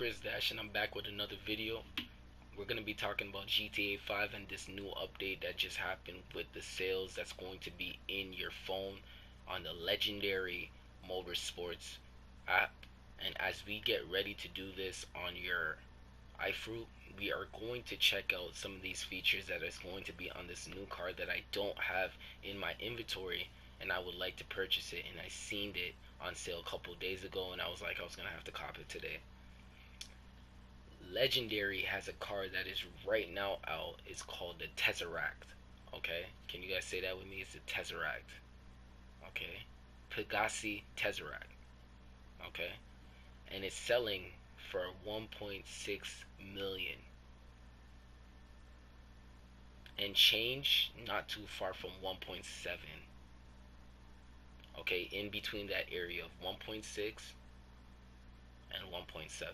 Chris Dash, and I'm back with another video. We're going to be talking about GTA 5 and this new update that just happened with the sales that's going to be in your phone on the legendary Motorsports app. And as we get ready to do this on your iFruit, we are going to check out some of these features that is going to be on this new car that I don't have in my inventory, and I would like to purchase it, and I seen it on sale a couple days ago, and I was like, I was gonna have to cop it today. Legendary has a car that is right now out. It's called the Tezeract. Okay, can you guys say that with me? It's the Tezeract. Okay, Pegassi Tezeract. Okay, and it's selling for 1.6 million and change, not too far from 1.7. Okay, in between that area of 1.6 and 1.7.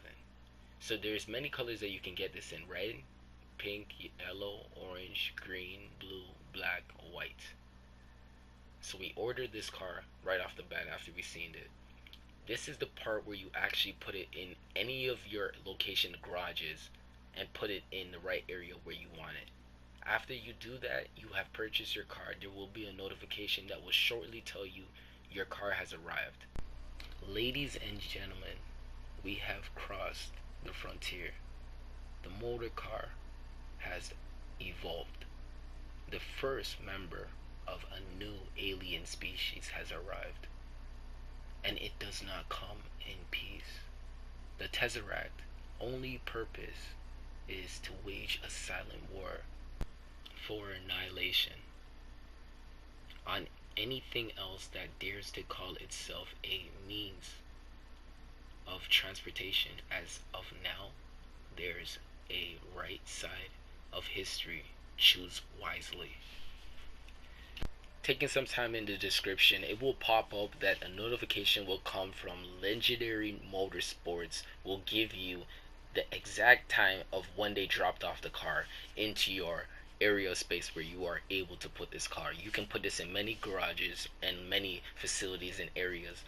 So there's many colors that you can get this in: red, pink, yellow, orange, green, blue, black, white. So we ordered this car right off the bat after we seen it. This is the part where you actually put it in any of your location garages and put it in the right area where you want it. After you do that, you have purchased your car. There will be a notification that will shortly tell you your car has arrived. Ladies and gentlemen, we have crossed the frontier. The motor car has evolved. The first member of a new alien species has arrived. And it does not come in peace. The Tesseract only purpose is to wage a silent war for annihilation on anything else that dares to call itself a means of transportation. As of now, there's a right side of history. Choose wisely. Taking some time in the description, it will pop up that a notification will come from Legendary Motorsports, will give you the exact time of when they dropped off the car into your area of space where you are able to put this car. You can put this in many garages and many facilities and areas,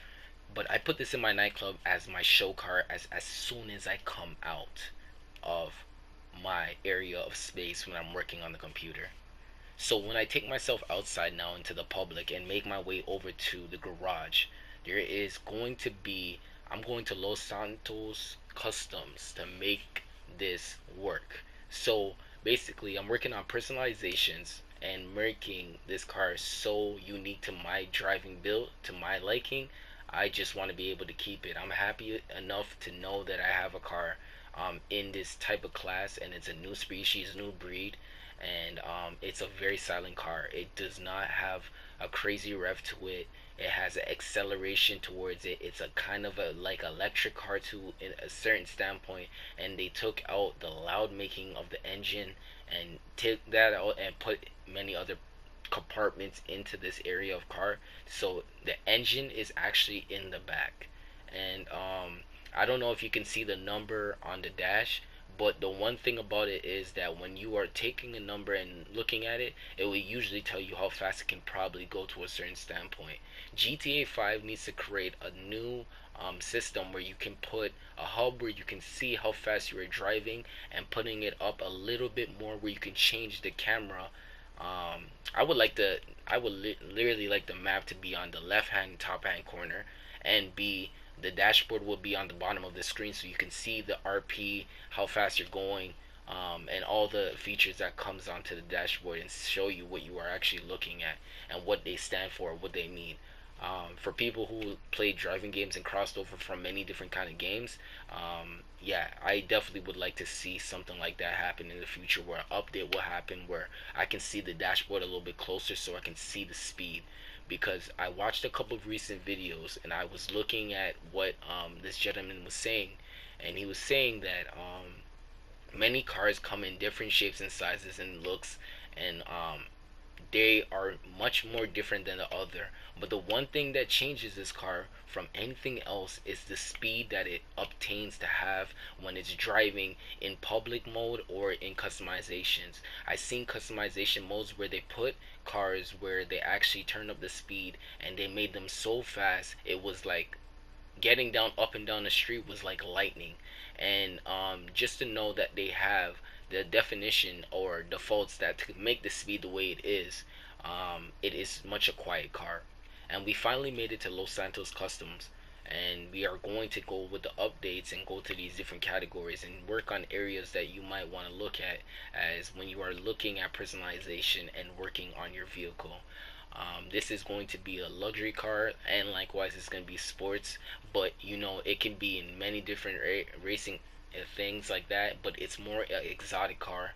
but I put this in my nightclub as my show car as soon as I come out of my area of space when I'm working on the computer. So when I take myself outside now into the public and make my way over to the garage, there is going to be, I'm going to Los Santos Customs to make this work. So basically I'm working on personalizations and making this car so unique to my driving build, to my liking. I just want to be able to keep it. I'm happy enough to know that I have a car in this type of class, and it's a new species, new breed, and it's a very silent car. It does not have a crazy rev to it. It has an acceleration towards it. It's a kind of a like electric car to in a certain standpoint, and they took out the loud making of the engine and took that out and put many other compartments into this area of car. So the engine is actually in the back, and I don't know if you can see the number on the dash, but the one thing about it is that when you are taking a number and looking at it, it will usually tell you how fast it can probably go to a certain standpoint. GTA 5 needs to create a new system where you can put a hub where you can see how fast you are driving, and putting it up a little bit more where you can change the camera. I would like the literally like the map to be on the left hand top hand corner, and the dashboard will be on the bottom of the screen, so you can see the RP, how fast you're going, and all the features that comes onto the dashboard, and show you what you are actually looking at and what they stand for, what they mean. For people who play driving games and crossed over from many different kind of games, yeah, I definitely would like to see something like that happen in the future, where an update will happen where I can see the dashboard a little bit closer so I can see the speed. Because I watched a couple of recent videos and I was looking at what this gentleman was saying, and he was saying that many cars come in different shapes and sizes and looks, and they are much more different than the other. But the one thing that changes this car from anything else is the speed that it obtains to have when it's driving in public mode or in customizations. I've seen customization modes where they put cars where they actually turn up the speed and they made them so fast it was like getting down up and down the street was like lightning. And just to know that they have the definition or defaults that to make the speed the way it is much a quiet car. And we finally made it to Los Santos Customs, and we are going to go with the updates and go to these different categories and work on areas that you might want to look at as when you are looking at personalization and working on your vehicle. This is going to be a luxury car, and likewise it's going to be sports, but you know it can be in many different racing things like that, but it's more exotic car.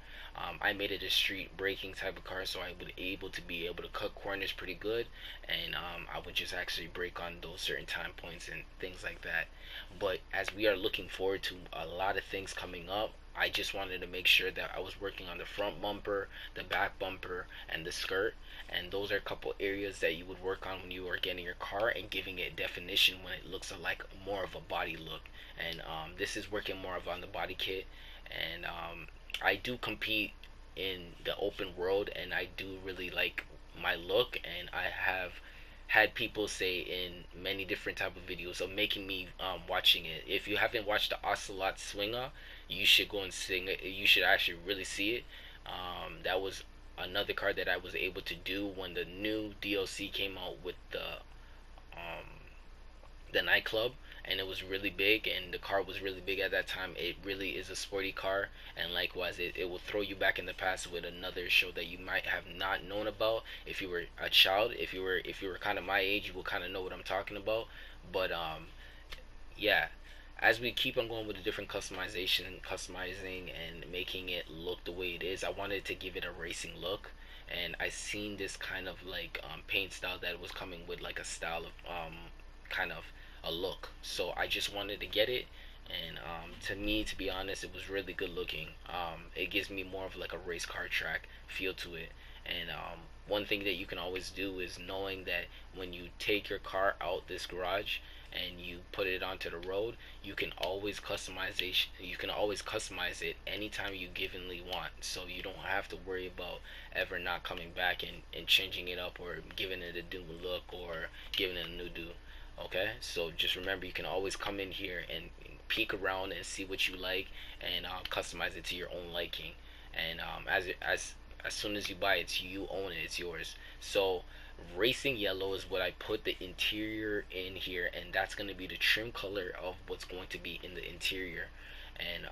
I made it a street braking type of car, so I would able to be able to cut corners pretty good, and I would just actually brake on those certain time points and things like that. But as we are looking forward to a lot of things coming up, I just wanted to make sure that I was working on the front bumper, the back bumper, and the skirt. And those are a couple areas that you would work on when you are getting your car and giving it definition when it looks like more of a body look. And this is working more of on the body kit. And I do compete in the open world, and I do really like my look, and I have had people say in many different type of videos of making me watching it. If you haven't watched the Ocelot Swinger, you should go and sing it. You should actually really see it. That was another card that I was able to do when the new DLC came out with the nightclub, and it was really big, and the car was really big at that time. It really is a sporty car, and likewise it will throw you back in the past with another show that you might have not known about if you were a child. If you were kind of my age, you will kind of know what I'm talking about. But yeah, as we keep on going with the different customizing and making it look the way it is, I wanted to give it a racing look. And I seen this kind of like paint style that was coming with like a style of kind of a look. So I just wanted to get it, and to me, to be honest, it was really good looking. It gives me more of like a race car track feel to it. And one thing that you can always do is knowing that when you take your car out this garage and you put it onto the road, you can always customize it anytime you givenly want. So you don't have to worry about ever not coming back and changing it up or giving it a new look or giving it a new do. Okay, so just remember you can always come in here and peek around and see what you like, and customize it to your own liking. And as soon as you buy it, you own it, it's yours. So racing yellow is what I put the interior in here, and that's going to be the trim color of what's going to be in the interior. And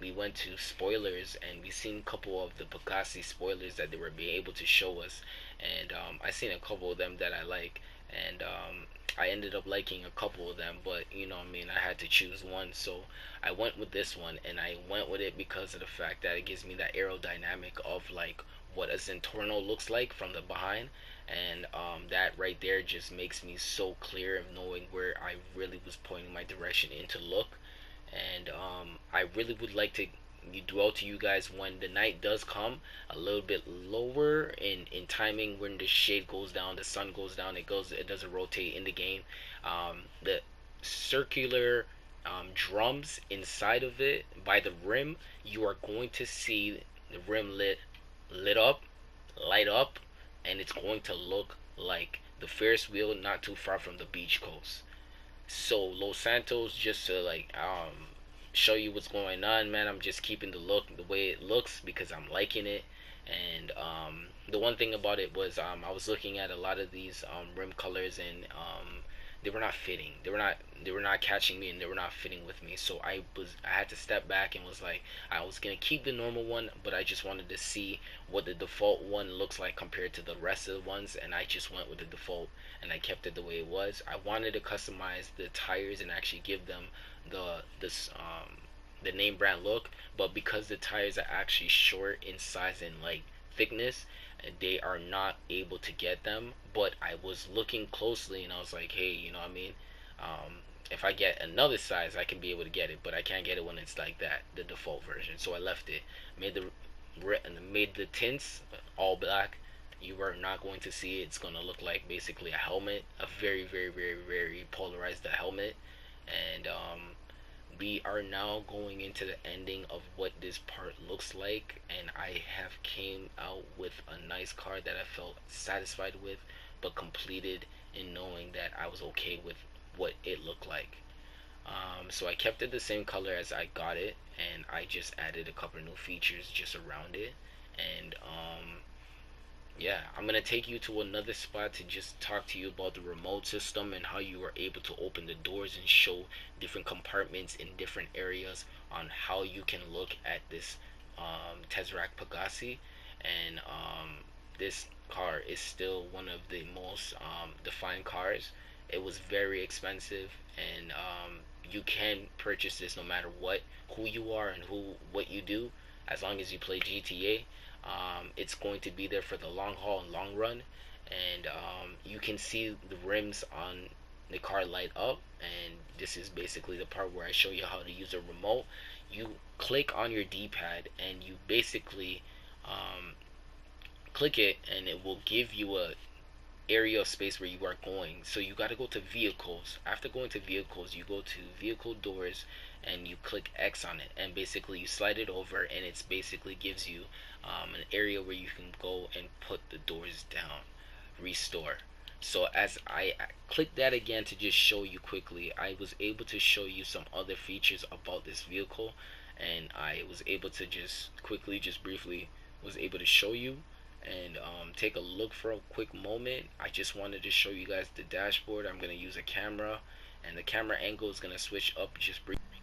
we went to spoilers, and we seen a couple of the Pegassi spoilers that they were being able to show us, and I seen a couple of them that I like, and I ended up liking a couple of them, but you know what I mean, I had to choose one, so I went with this one, and I went with it because of the fact that it gives me that aerodynamic of like what a Zentorno looks like from the behind. And that right there just makes me so clear of knowing where I really was pointing my direction into look. And I really would like to dwell to you guys when the night does come a little bit lower in timing, when the shade goes down, the sun goes down, it doesn't rotate in the game. The circular drums inside of it by the rim, you are going to see the rim lit up, light up, and it's going to look like the Ferris wheel not too far from the beach coast. So Los Santos, just to like show you what's going on, man, I'm just keeping the look the way it looks because I'm liking it. And the one thing about it was I was looking at a lot of these rim colors, and they were not fitting. They were not catching me, and they were not fitting with me. So I had to step back and was like, I was gonna keep the normal one, but I just wanted to see what the default one looks like compared to the rest of the ones, and I just went with the default, and I kept it the way it was. I wanted to customize the tires and actually give them the name brand look, but because the tires are actually short in size and like thickness, they are not able to get them. But I was looking closely, and I was like, hey, you know what I mean, if I get another size I can be able to get it, but I can't get it when it's like that, the default version. So I left it, made the tints all black. You are not going to see it. It's going to look like basically a helmet, a very very very very polarized helmet. And we are now going into the ending of what this part looks like, and I have came out with a nice card that I felt satisfied with, but completed in knowing that I was okay with what it looked like. So I kept it the same color as I got it, and I just added a couple new features just around it. And yeah, I'm gonna take you to another spot to just talk to you about the remote system and how you are able to open the doors and show different compartments in different areas on how you can look at this Tezeract Pegassi. And this car is still one of the most defined cars. It was very expensive, and you can purchase this no matter who you are and what you do. As long as you play GTA, it's going to be there for the long haul and long run. And you can see the rims on the car light up, and this is basically the part where I show you how to use a remote. You click on your D-pad and you basically click it, and it will give you a area of space where you are going. So you got to go to vehicles. After going to vehicles, you go to vehicle doors and you click X on it, and basically you slide it over, and it's basically gives you an area where you can go and put the doors down, restore. So as I click that again to just show you quickly, I was able to show you some other features about this vehicle, and I was able to just quickly, just briefly, was able to show you and take a look for a quick moment. I just wanted to show you guys the dashboard. I'm going to use a camera, and the camera angle is going to switch up just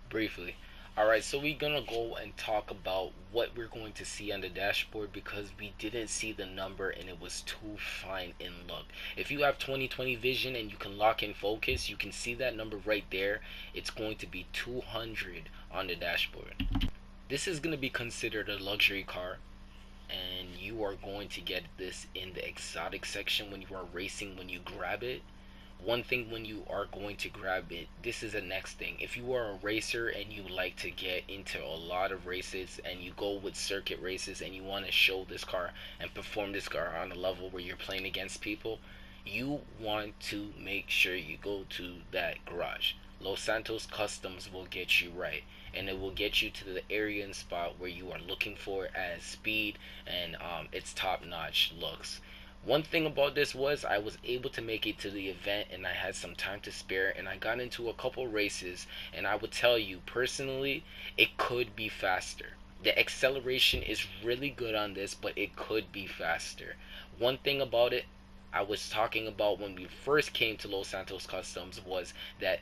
briefly. Alright, so we're going to go and talk about what we're going to see on the dashboard, because we didn't see the number and it was too fine in look. If you have 20/20 vision and you can lock in focus, you can see that number right there. It's going to be 200 on the dashboard. This is going to be considered a luxury car, and you are going to get this in the exotic section when you are racing. When you grab it, one thing, when you are going to grab it, this is the next thing. If you are a racer and you like to get into a lot of races and you go with circuit races and you want to show this car and perform this car on a level where you're playing against people, you want to make sure you go to that garage. Los Santos Customs will get you right, and it will get you to the area and spot where you are looking for as speed and its top-notch looks. One thing about this was I was able to make it to the event, and I had some time to spare, and I got into a couple races, and I would tell you personally, it could be faster. The acceleration is really good on this, but it could be faster. One thing about it I was talking about when we first came to Los Santos Customs was that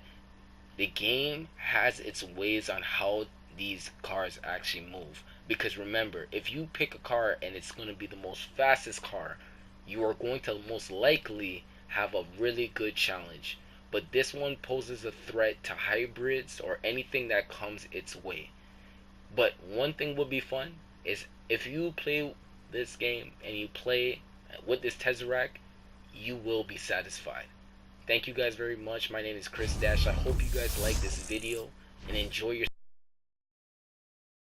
the game has its ways on how these cars actually move. Because remember, if you pick a car and it's going to be the most fastest car, you are going to most likely have a really good challenge. But this one poses a threat to hybrids or anything that comes its way. But one thing would be fun is if you play this game and you play with this Tezeract, you will be satisfied. Thank you guys very much. My name is Chris Dash. I hope you guys like this video and enjoy your